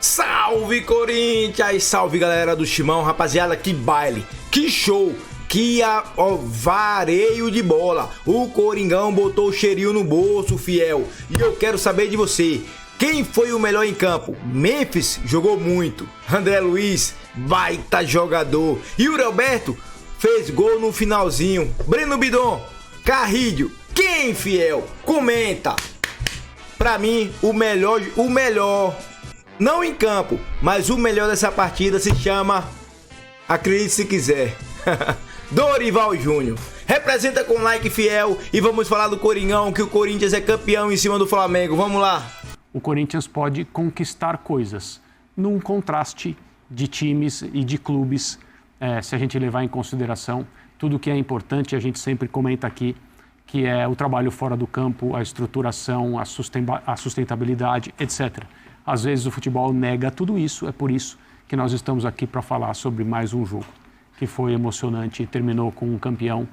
Salve Corinthians, salve galera do Timão, rapaziada, que baile, que show, que vareio de bola. O Coringão botou o cheirinho no bolso, fiel. E eu quero saber de você, quem foi o melhor em campo? Memphis jogou muito, André Luiz, baita jogador. Yuri Alberto fez gol no finalzinho. Breno Bidon, Carrilho, quem, fiel? Comenta. Pra mim, o melhor, não em campo, mas o melhor dessa partida se chama, acredite se quiser, Dorival Júnior. Representa com like, fiel, e vamos falar do Coringão, que o Corinthians é campeão em cima do Flamengo. Vamos lá. O Corinthians pode conquistar coisas num contraste de times e de clubes, se a gente levar em consideração tudo que é importante, a gente sempre comenta aqui, que é o trabalho fora do campo, a estruturação, a sustentabilidade, etc. Às vezes o futebol nega tudo isso, é por isso que nós estamos aqui para falar sobre mais um jogo que foi emocionante e terminou com um campeão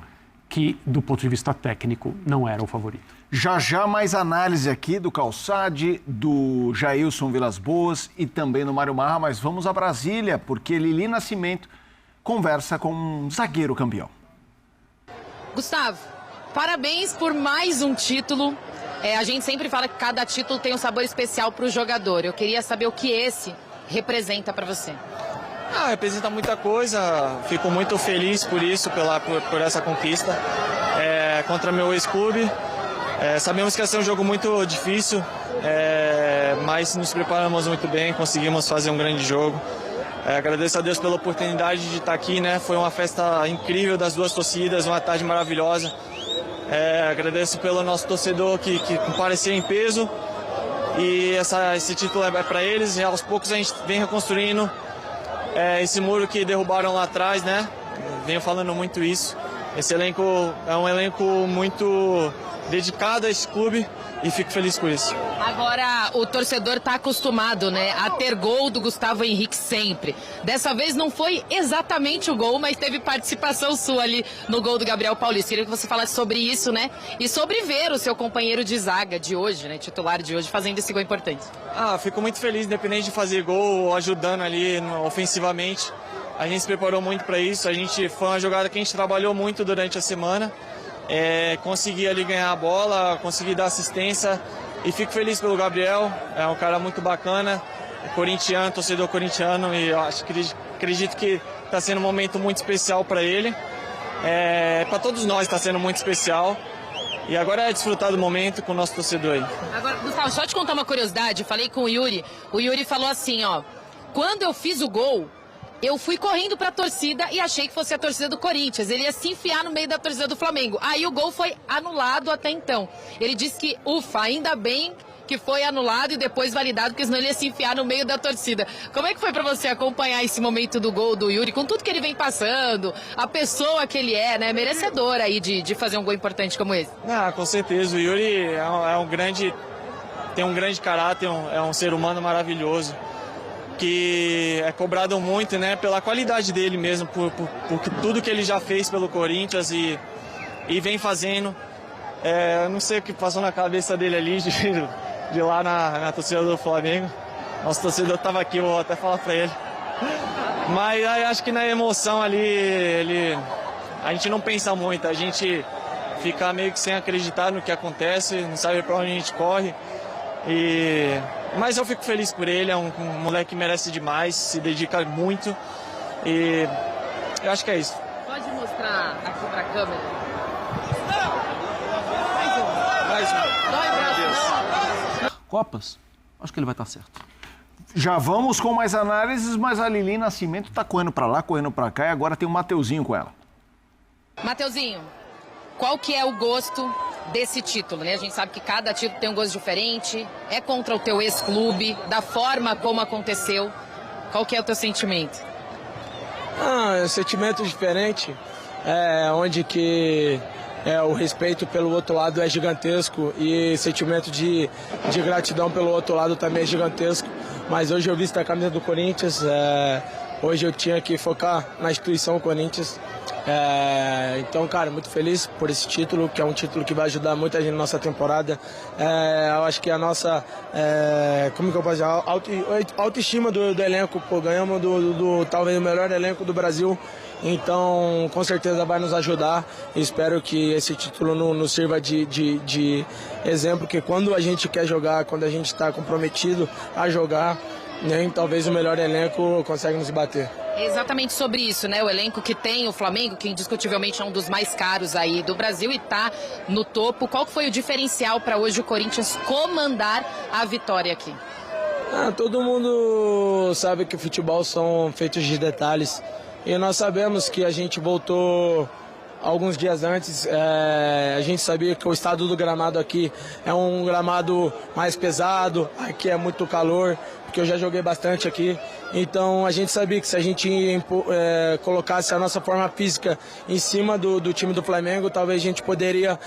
que, do ponto de vista técnico, não era o favorito. Já mais análise aqui do Calçade, do Jailson Vilas Boas e também do Mário Marra, mas vamos a Brasília, porque Lili Nascimento conversa com um zagueiro campeão. Gustavo, parabéns por mais um título. A gente sempre fala que cada título tem um sabor especial para o jogador. Eu queria saber o que esse representa para você. Representa muita coisa. Fico muito feliz por isso, por essa conquista contra meu ex-clube. Sabemos que ia ser um jogo muito difícil, mas nos preparamos muito bem, conseguimos fazer um grande jogo. Agradeço a Deus pela oportunidade de estar aqui, né? Foi uma festa incrível das duas torcidas, uma tarde maravilhosa. Agradeço pelo nosso torcedor que compareceu em peso, e esse título é para eles, e aos poucos a gente vem reconstruindo esse muro que derrubaram lá atrás, né? Venho falando muito isso. Esse elenco é um elenco muito dedicado a esse clube e fico feliz por isso. Agora o torcedor está acostumado, né, a ter gol do Gustavo Henrique sempre. Dessa vez não foi exatamente o gol, mas teve participação sua ali no gol do Gabriel Paulista. Queria que você falasse sobre isso, né, e sobre ver o seu companheiro de zaga de hoje, né, titular de hoje, fazendo esse gol importante. Fico muito feliz, independente de fazer gol ou ajudando ali ofensivamente. A gente se preparou muito para isso, foi uma jogada que a gente trabalhou muito durante a semana. Consegui ali ganhar a bola, consegui dar assistência e fico feliz pelo Gabriel, é um cara muito bacana, corintiano, torcedor corintiano, e eu acredito que está sendo um momento muito especial para ele, para todos nós está sendo muito especial, e agora é desfrutar do momento com o nosso torcedor aí. Agora, Gustavo, só te contar uma curiosidade, falei com o Yuri falou assim, quando eu fiz o gol, eu fui correndo para a torcida e achei que fosse a torcida do Corinthians. Ele ia se enfiar no meio da torcida do Flamengo. Aí o gol foi anulado até então. Ele disse que, ufa, ainda bem que foi anulado e depois validado, porque senão ele ia se enfiar no meio da torcida. Como é que foi para você acompanhar esse momento do gol do Yuri, com tudo que ele vem passando, a pessoa que ele é, né, merecedor aí de fazer um gol importante como esse? Com certeza. O Yuri tem um grande caráter, é um ser humano maravilhoso, que é cobrado muito, né, pela qualidade dele mesmo, por tudo que ele já fez pelo Corinthians e vem fazendo. Eu não sei o que passou na cabeça dele ali, de lá na torcida do Flamengo. Nosso torcedor estava aqui, eu vou até falar para ele. Mas acho que na emoção ali, a gente não pensa muito, a gente fica meio que sem acreditar no que acontece, não sabe para onde a gente corre. Mas eu fico feliz por ele, é um moleque que merece demais, se dedica muito, e eu acho que é isso. Pode mostrar aqui pra câmera? Mais um. Copas, acho que ele vai estar certo. Já vamos com mais análises, mas a Lili Nascimento está correndo para lá, correndo para cá, e agora tem o Mateuzinho com ela. Mateuzinho, qual que é o gosto desse título, né? A gente sabe que cada título tem um gosto diferente, é contra o teu ex-clube, da forma como aconteceu. Qual que é o teu sentimento? É um sentimento diferente, onde que o respeito pelo outro lado é gigantesco e sentimento de gratidão pelo outro lado também é gigantesco. Mas hoje eu visto a camisa do Corinthians, hoje eu tinha que focar na instituição Corinthians Então, cara, muito feliz por esse título, que é um título que vai ajudar muita gente na nossa temporada. Eu acho que a nossa, como que eu posso dizer, autoestima do elenco, pô, ganhamos talvez o melhor elenco do Brasil. Então, com certeza vai nos ajudar. Espero que esse título nos sirva de exemplo, que quando a gente quer jogar, quando a gente está comprometido a jogar, nem talvez o melhor elenco consegue nos bater. É exatamente sobre isso, né? O elenco que tem o Flamengo, que indiscutivelmente é um dos mais caros aí do Brasil e tá no topo. Qual que foi o diferencial para hoje o Corinthians comandar a vitória aqui? Todo mundo sabe que o futebol são feitos de detalhes. E nós sabemos que a gente voltou alguns dias antes, a gente sabia que o estado do gramado aqui é um gramado mais pesado, aqui é muito calor, porque eu já joguei bastante aqui. Então a gente sabia que se a gente colocasse a nossa forma física em cima do time do Flamengo, talvez a gente poderia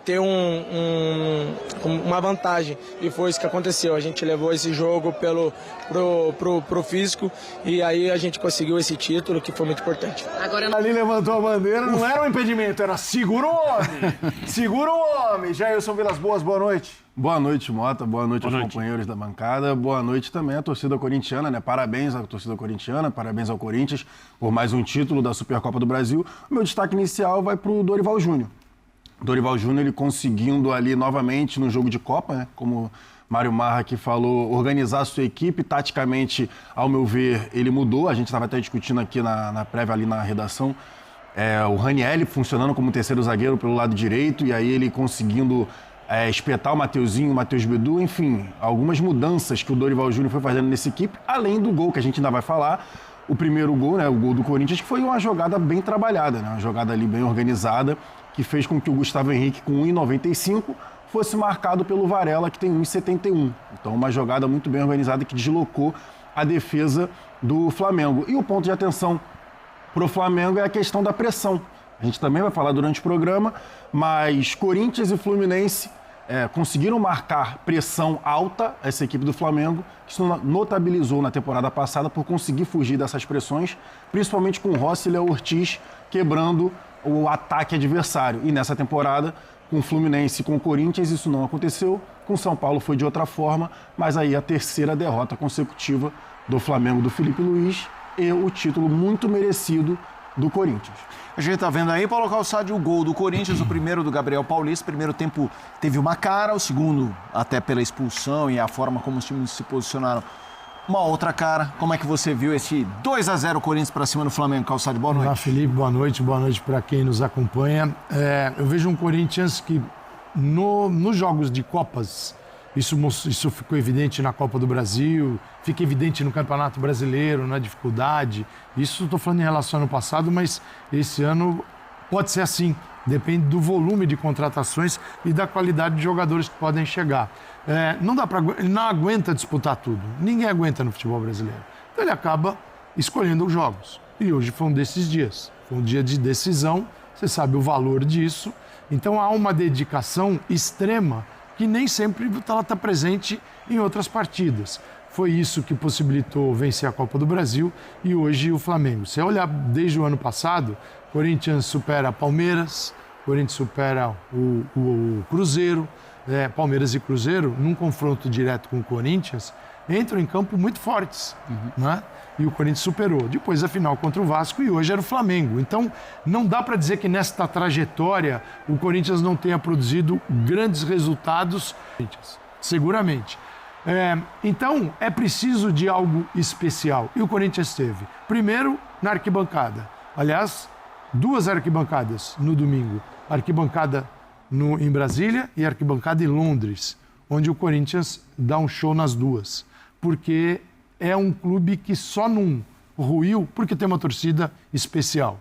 ter uma vantagem. E foi isso que aconteceu. A gente levou esse jogo pro físico e aí a gente conseguiu esse título, que foi muito importante. Agora ali levantou a bandeira, não era um impedimento, era segura o homem. Segura o homem. Jailson Vilas Boas, boa noite. Boa noite, Mota. Boa noite aos companheiros da bancada. Boa noite também à torcida corintiana, né? Parabéns à torcida corintiana, parabéns ao Corinthians por mais um título da Supercopa do Brasil. O meu destaque inicial vai para o Dorival Júnior. Dorival Júnior, ele conseguindo ali novamente no jogo de Copa, né? Como Mário Marra aqui falou, organizar a sua equipe. Taticamente, ao meu ver, ele mudou. A gente estava até discutindo aqui na prévia, ali na redação. O Ranieri funcionando como terceiro zagueiro pelo lado direito, e aí ele conseguindo espetar o Mateuzinho, o Matheus Bidu, enfim, algumas mudanças que o Dorival Júnior foi fazendo nessa equipe, além do gol que a gente ainda vai falar. O primeiro gol, né, o gol do Corinthians, que foi uma jogada bem trabalhada, né, uma jogada ali bem organizada, que fez com que o Gustavo Henrique, com 1,95, fosse marcado pelo Varela, que tem 1,71. Então, uma jogada muito bem organizada que deslocou a defesa do Flamengo. E o ponto de atenção para o Flamengo é a questão da pressão. A gente também vai falar durante o programa, mas Corinthians e Fluminense conseguiram marcar pressão alta, essa equipe do Flamengo, que se notabilizou na temporada passada por conseguir fugir dessas pressões, principalmente com o Rossi e Léo Ortiz quebrando o ataque adversário. E nessa temporada, com o Fluminense e com o Corinthians, isso não aconteceu. Com o São Paulo foi de outra forma, mas aí a terceira derrota consecutiva do Flamengo do Felipe Luiz e o título muito merecido do Corinthians. A gente tá vendo aí, Paulo Calçade, o gol do Corinthians, o primeiro do Gabriel Paulista. O primeiro tempo teve uma cara, o segundo, até pela expulsão e a forma como os times se posicionaram, uma outra cara. Como é que você viu esse 2-0 Corinthians para cima do Flamengo, Calçade? Boa noite. Olá, Felipe, boa noite para quem nos acompanha. Eu vejo um Corinthians que nos jogos de Copas, isso ficou evidente na Copa do Brasil, fica evidente no Campeonato Brasileiro, na dificuldade. Isso estou falando em relação ao ano passado, mas esse ano pode ser assim. Depende do volume de contratações e da qualidade de jogadores que podem chegar. Ele não aguenta disputar tudo. Ninguém aguenta no futebol brasileiro. Então ele acaba escolhendo os jogos. E hoje foi um desses dias. Foi um dia de decisão, você sabe o valor disso. Então há uma dedicação extrema que nem sempre ela está presente em outras partidas. Foi isso que possibilitou vencer a Copa do Brasil e hoje o Flamengo. Se você olhar desde o ano passado, Corinthians supera Palmeiras, Corinthians supera o Cruzeiro, Palmeiras e Cruzeiro, num confronto direto com o Corinthians, entram em campo muito fortes, né? E o Corinthians superou. Depois a final contra o Vasco e hoje era o Flamengo. Então não dá para dizer que nesta trajetória o Corinthians não tenha produzido grandes resultados, seguramente. Então é preciso de algo especial. E o Corinthians teve, primeiro, na arquibancada. Aliás, 2 arquibancadas no domingo. Arquibancada em Brasília e arquibancada em Londres, onde o Corinthians dá um show nas duas. Porque é um clube que só não ruiu porque tem uma torcida especial.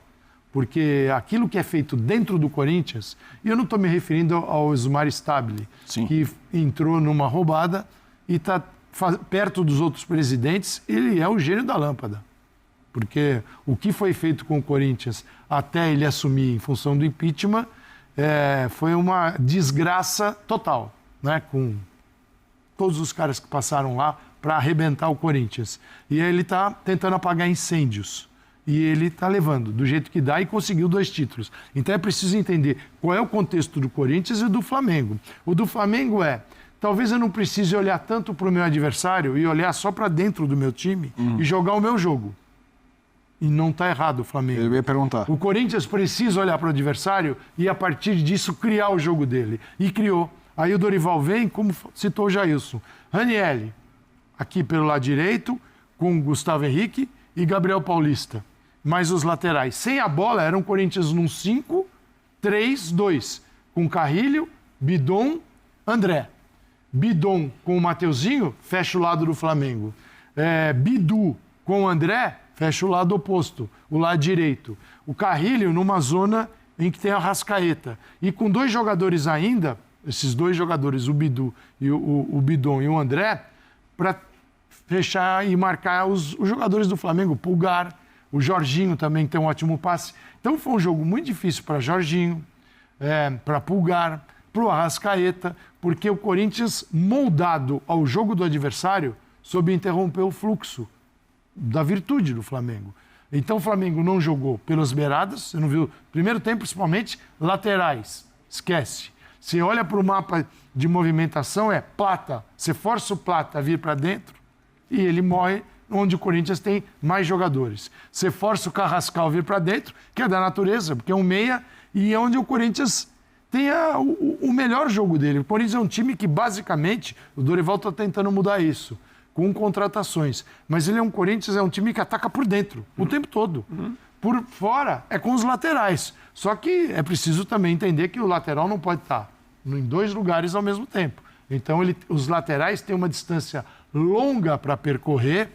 Porque aquilo que é feito dentro do Corinthians, e eu não estou me referindo ao Osmar Stabile, que entrou numa roubada e está perto dos outros presidentes, ele é o gênio da lâmpada. Porque o que foi feito com o Corinthians até ele assumir em função do impeachment foi uma desgraça total, né? Com todos os caras que passaram lá para arrebentar o Corinthians. E ele está tentando apagar incêndios. E ele está levando do jeito que dá e conseguiu 2 títulos. Então é preciso entender qual é o contexto do Corinthians e do Flamengo. O do Flamengo talvez eu não precise olhar tanto para o meu adversário e olhar só para dentro do meu time e jogar o meu jogo. E não está errado o Flamengo. Eu ia perguntar. O Corinthians precisa olhar para o adversário e, a partir disso, criar o jogo dele. E criou. Aí o Dorival vem, como citou o Jailson. Ranieri, aqui pelo lado direito, com Gustavo Henrique e Gabriel Paulista. Mais os laterais. Sem a bola, era um Corinthians num 5-3-2. Com Carrilho, Bidon, André. Bidon com o Mateuzinho, fecha o lado do Flamengo. Bidu com o André, fecha o lado oposto, o lado direito. O Carrilho numa zona em que tem a Arrascaeta. E com 2 jogadores ainda, esses 2 jogadores, o Bidu e o Bidon e o André, para fechar e marcar os jogadores do Flamengo, o Pulgar, o Jorginho também tem um ótimo passe. Então foi um jogo muito difícil para Jorginho, para Pulgar, para o Arrascaeta, porque o Corinthians, moldado ao jogo do adversário, soube interromper o fluxo da virtude do Flamengo. Então o Flamengo não jogou pelas beiradas, você não viu, primeiro tempo principalmente, laterais, esquece. Você olha para o mapa de movimentação, Plata, você força o Plata a vir para dentro e ele morre onde o Corinthians tem mais jogadores. Você força o Carrascal a vir para dentro, que é da natureza, porque é um meia, e é onde o Corinthians tem o melhor jogo dele. O Corinthians é um time que, basicamente, o Dorival está tentando mudar isso, com contratações. Mas ele Corinthians é um time que ataca por dentro, o tempo todo. Por fora, é com os laterais. Só que é preciso também entender que o lateral não pode estar em 2 lugares ao mesmo tempo. Então, os laterais têm uma distância longa para percorrer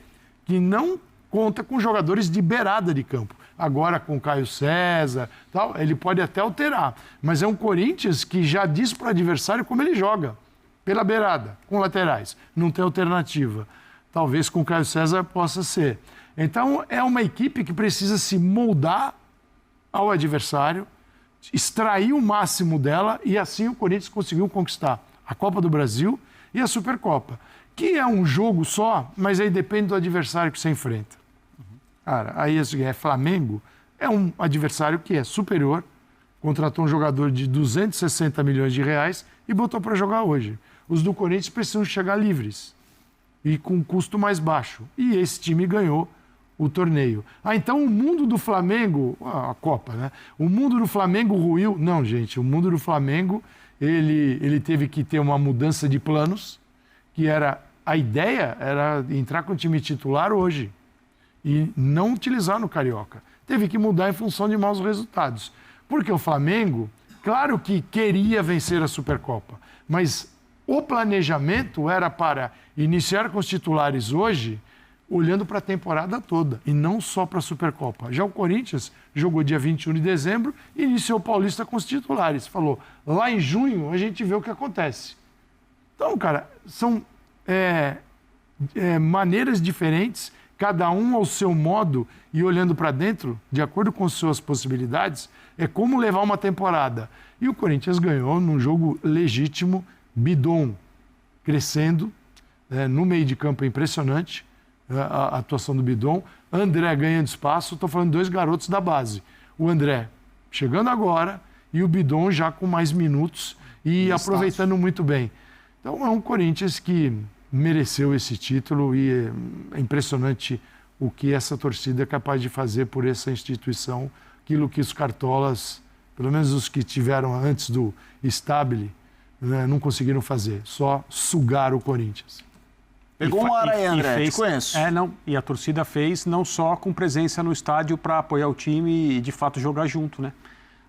que não conta com jogadores de beirada de campo. Agora, com o Caio César, tal, ele pode até alterar. Mas é um Corinthians que já diz para o adversário como ele joga. Pela beirada, com laterais. Não tem alternativa. Talvez com o Caio César possa ser. Então, é uma equipe que precisa se moldar ao adversário, extrair o máximo dela, e assim o Corinthians conseguiu conquistar a Copa do Brasil e a Supercopa, que é um jogo só, mas aí depende do adversário que você enfrenta. Cara, aí Flamengo é um adversário que é superior, contratou um jogador de 260 milhões de reais e botou para jogar hoje. Os do Corinthians precisam chegar livres e com custo mais baixo. E esse time ganhou o torneio. Então o mundo do Flamengo, a Copa, né? O mundo do Flamengo ruiu. Não, gente, o mundo do Flamengo, ele teve que ter uma mudança de planos, que a ideia era entrar com o time titular hoje e não utilizar no Carioca. Teve que mudar em função de maus resultados. Porque o Flamengo, claro que queria vencer a Supercopa, mas o planejamento era para iniciar com os titulares hoje, olhando para a temporada toda, e não só para a Supercopa. Já o Corinthians jogou dia 21 de dezembro e iniciou o Paulista com os titulares. Falou, lá em junho a gente vê o que acontece. Então, cara, são maneiras diferentes, cada um ao seu modo e olhando para dentro, de acordo com suas possibilidades, é como levar uma temporada. E o Corinthians ganhou num jogo legítimo, Bidon crescendo, no meio de campo é impressionante, a atuação do Bidon. André ganhando espaço, estou falando 2 garotos da base. O André chegando agora e o Bidon já com mais minutos e aproveitando muito bem. Então é um Corinthians que mereceu esse título e é impressionante o que essa torcida é capaz de fazer por essa instituição, aquilo que os cartolas, pelo menos os que tiveram antes do Stabile, não conseguiram fazer, só sugar o Corinthians. Pegou uma hora aí, André, te conheço. E a torcida fez não só com presença no estádio para apoiar o time e, de fato, jogar junto, né?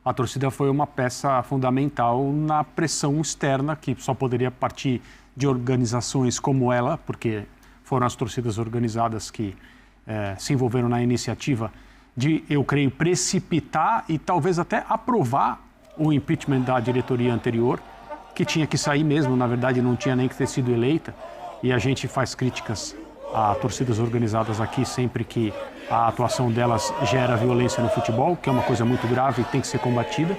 A torcida foi uma peça fundamental na pressão externa, que só poderia partir de organizações como ela, porque foram as torcidas organizadas que se envolveram na iniciativa de, eu creio, precipitar e talvez até aprovar o impeachment da diretoria anterior, que tinha que sair mesmo, na verdade não tinha nem que ter sido eleita. E a gente faz críticas a torcidas organizadas aqui sempre que a atuação delas gera violência no futebol, que é uma coisa muito grave e tem que ser combatida.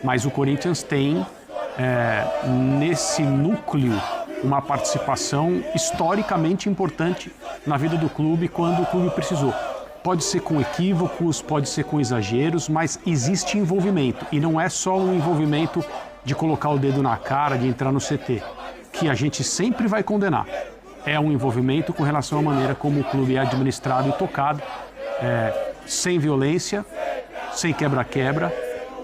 Mas o Corinthians tem, nesse núcleo, uma participação historicamente importante na vida do clube quando o clube precisou. pode ser com equívocos, pode ser com exageros, mas existe envolvimento. E não é só um envolvimento de colocar o dedo na cara, de entrar no CT, que a gente sempre vai condenar. É um envolvimento com relação à maneira como o clube é administrado e tocado, sem violência, sem quebra-quebra.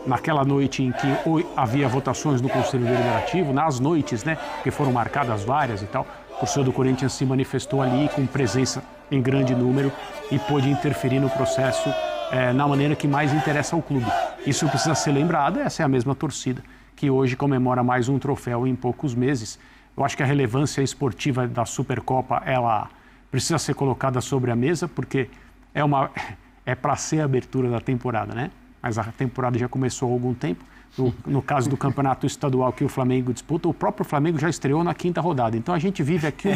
Naquela noite em que havia votações no Conselho Deliberativo, nas noites, né, porque foram marcadas várias e tal, o torcedor do Corinthians se manifestou ali com presença em grande número e pôde interferir no processo na maneira que mais interessa ao clube. Isso precisa ser lembrado, essa é a mesma torcida que hoje comemora mais um troféu em poucos meses. Eu acho que a relevância esportiva da Supercopa, ela precisa ser colocada sobre a mesa, porque é para ser a abertura da temporada, né? Mas a temporada já começou há algum tempo. No caso do campeonato estadual que o Flamengo disputa, o próprio Flamengo já estreou na 5ª rodada. Então a gente vive aqui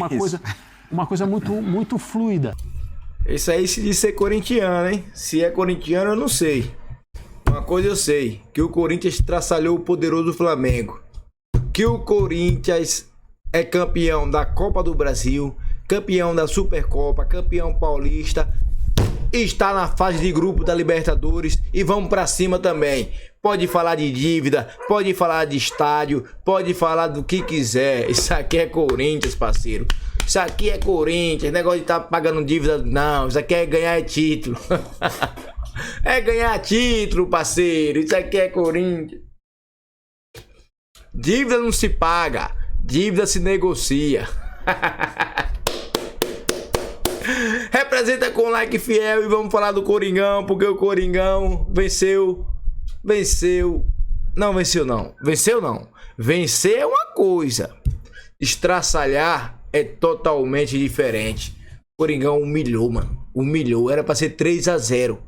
uma coisa muito, muito fluida. Isso aí se diz ser corintiano, hein? Se é corintiano, eu não sei. Uma coisa eu sei, que o Corinthians traçalhou o poderoso Flamengo. Que o Corinthians é campeão da Copa do Brasil, campeão da Supercopa, campeão paulista, está na fase de grupo da Libertadores e vamos pra cima também. Pode falar de dívida, pode falar de estádio, pode falar do que quiser. Isso aqui é Corinthians, parceiro. Isso aqui é Corinthians, negócio de estar pagando dívida, não. Isso aqui é ganhar título. É ganhar título, parceiro. Isso aqui é Corinthians. Dívida não se paga, dívida se negocia. Representa com like fiel e vamos falar do Coringão, porque o Coringão venceu. Não. Vencer é uma coisa. Estraçalhar é totalmente diferente. O Coringão humilhou, mano. Humilhou. Era pra ser 3-0.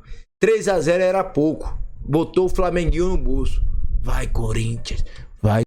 3-0 era pouco. Botou o Flamenguinho no bolso. Vai, Corinthians.